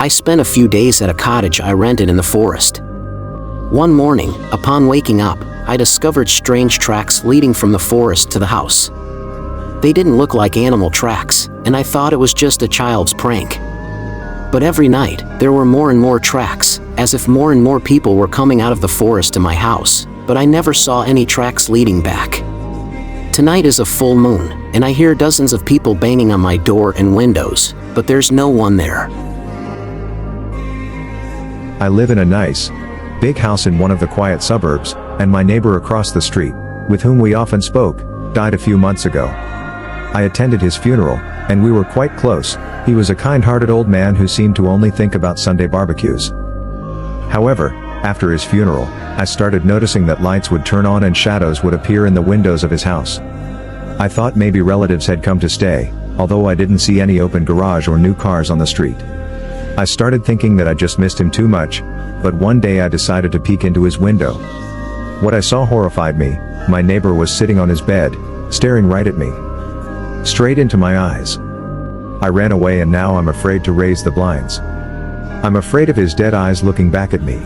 I spent a few days at a cottage I rented in the forest. One morning, upon waking up, I discovered strange tracks leading from the forest to the house. They didn't look like animal tracks, and I thought it was just a child's prank. But every night, there were more and more tracks, as if more and more people were coming out of the forest to my house, but I never saw any tracks leading back. Tonight is a full moon, and I hear dozens of people banging on my door and windows, but there's no one there. I live in a nice, big house in one of the quiet suburbs, and my neighbor across the street, with whom we often spoke, died a few months ago. I attended his funeral, and we were quite close. He was a kind-hearted old man who seemed to only think about Sunday barbecues. However, after his funeral, I started noticing that lights would turn on and shadows would appear in the windows of his house. I thought maybe relatives had come to stay, although I didn't see any open garage or new cars on the street. I started thinking that I just missed him too much, but one day I decided to peek into his window. What I saw horrified me. My neighbor was sitting on his bed, staring right at me. Straight into my eyes. I ran away and now I'm afraid to raise the blinds. I'm afraid of his dead eyes looking back at me.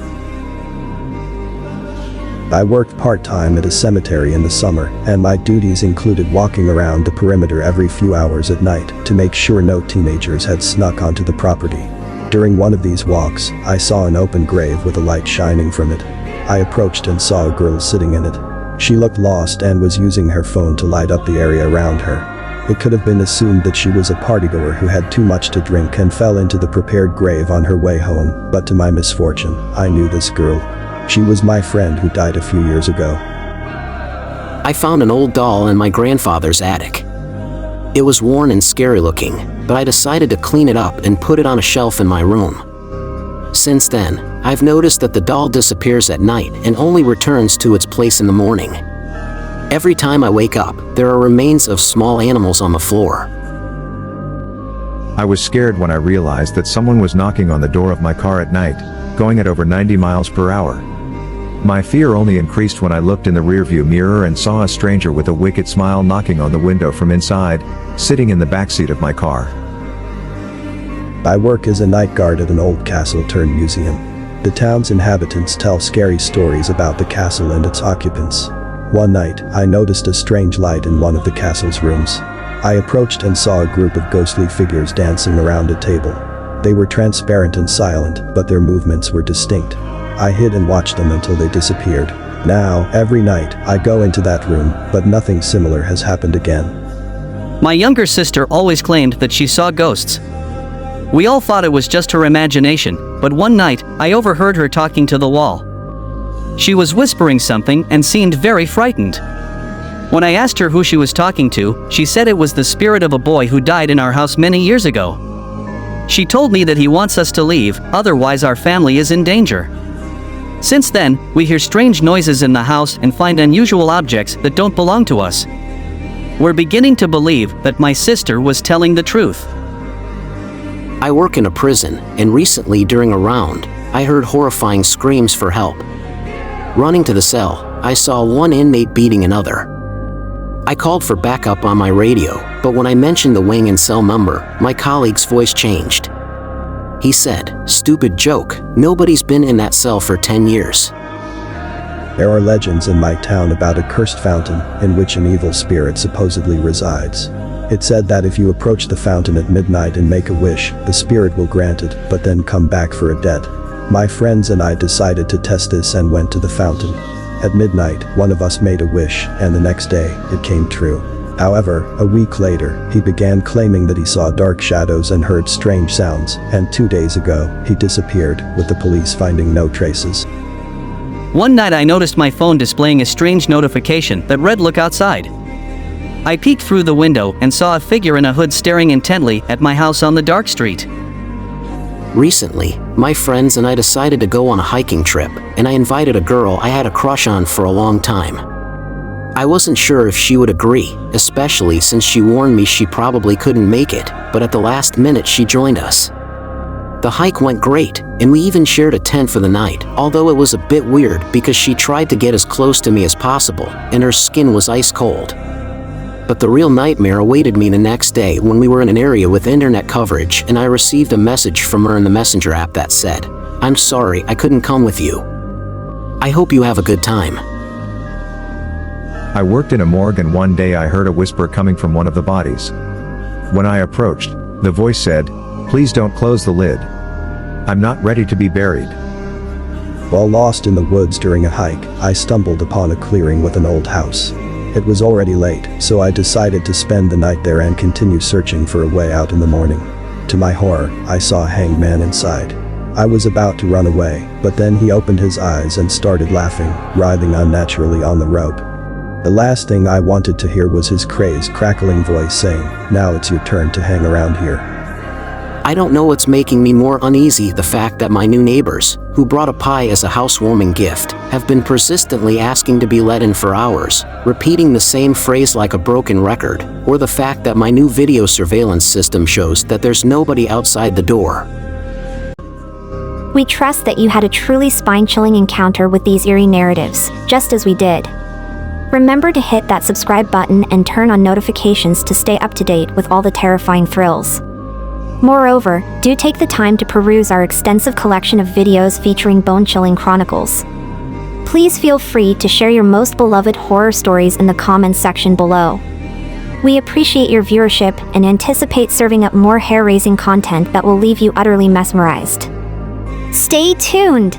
I worked part-time at a cemetery in the summer, and my duties included walking around the perimeter every few hours at night to make sure no teenagers had snuck onto the property. During one of these walks, I saw an open grave with a light shining from it. I approached and saw a girl sitting in it. She looked lost and was using her phone to light up the area around her. It could have been assumed that she was a partygoer who had too much to drink and fell into the prepared grave on her way home, but to my misfortune, I knew this girl. She was my friend who died a few years ago. I found an old doll in my grandfather's attic. It was worn and scary looking, but I decided to clean it up and put it on a shelf in my room. Since then, I've noticed that the doll disappears at night and only returns to its place in the morning. Every time I wake up, there are remains of small animals on the floor. I was scared when I realized that someone was knocking on the door of my car at night, going at over 90 miles per hour. My fear only increased when I looked in the rearview mirror and saw a stranger with a wicked smile knocking on the window from inside, sitting in the backseat of my car. I work as a night guard at an old castle-turned-museum. The town's inhabitants tell scary stories about the castle and its occupants. One night, I noticed a strange light in one of the castle's rooms. I approached and saw a group of ghostly figures dancing around a table. They were transparent and silent, but their movements were distinct. I hid and watched them until they disappeared. Now, every night, I go into that room, but nothing similar has happened again. My younger sister always claimed that she saw ghosts. We all thought it was just her imagination, but one night, I overheard her talking to the wall. She was whispering something and seemed very frightened. When I asked her who she was talking to, she said it was the spirit of a boy who died in our house many years ago. She told me that he wants us to leave, otherwise our family is in danger. Since then, we hear strange noises in the house and find unusual objects that don't belong to us. We're beginning to believe that my sister was telling the truth. I work in a prison, and recently during a round, I heard horrifying screams for help. Running to the cell, I saw one inmate beating another. I called for backup on my radio, but when I mentioned the wing and cell number, my colleague's voice changed. He said, "Stupid joke, nobody's been in that cell for 10 years. There are legends in my town about a cursed fountain in which an evil spirit supposedly resides. It's said that if you approach the fountain at midnight and make a wish, the spirit will grant it, but then come back for a debt. My friends and I decided to test this and went to the fountain. At midnight, one of us made a wish, and the next day, it came true. However, a week later, he began claiming that he saw dark shadows and heard strange sounds, and 2 days ago, he disappeared, with the police finding no traces. One night I noticed my phone displaying a strange notification that read "Look outside." I peeked through the window and saw a figure in a hood staring intently at my house on the dark street. Recently, my friends and I decided to go on a hiking trip, and I invited a girl I had a crush on for a long time. I wasn't sure if she would agree, especially since she warned me she probably couldn't make it, but at the last minute she joined us. The hike went great, and we even shared a tent for the night, although it was a bit weird because she tried to get as close to me as possible, and her skin was ice cold. But the real nightmare awaited me the next day when we were in an area with internet coverage and I received a message from her in the messenger app that said, "I'm sorry, I couldn't come with you. I hope you have a good time." I worked in a morgue and one day I heard a whisper coming from one of the bodies. When I approached, the voice said, "Please don't close the lid. I'm not ready to be buried." While lost in the woods during a hike, I stumbled upon a clearing with an old house. It was already late, so I decided to spend the night there and continue searching for a way out in the morning. To my horror, I saw a hanged man inside. I was about to run away, but then he opened his eyes and started laughing, writhing unnaturally on the rope. The last thing I wanted to hear was his crazed, crackling voice saying, "Now it's your turn to hang around here." I don't know what's making me more uneasy, the fact that my new neighbors, who brought a pie as a housewarming gift, have been persistently asking to be let in for hours, repeating the same phrase like a broken record, or the fact that my new video surveillance system shows that there's nobody outside the door. We trust that you had a truly spine-chilling encounter with these eerie narratives, just as we did. Remember to hit that subscribe button and turn on notifications to stay up to date with all the terrifying thrills. Moreover, do take the time to peruse our extensive collection of videos featuring bone-chilling chronicles. Please feel free to share your most beloved horror stories in the comments section below. We appreciate your viewership and anticipate serving up more hair-raising content that will leave you utterly mesmerized. Stay tuned!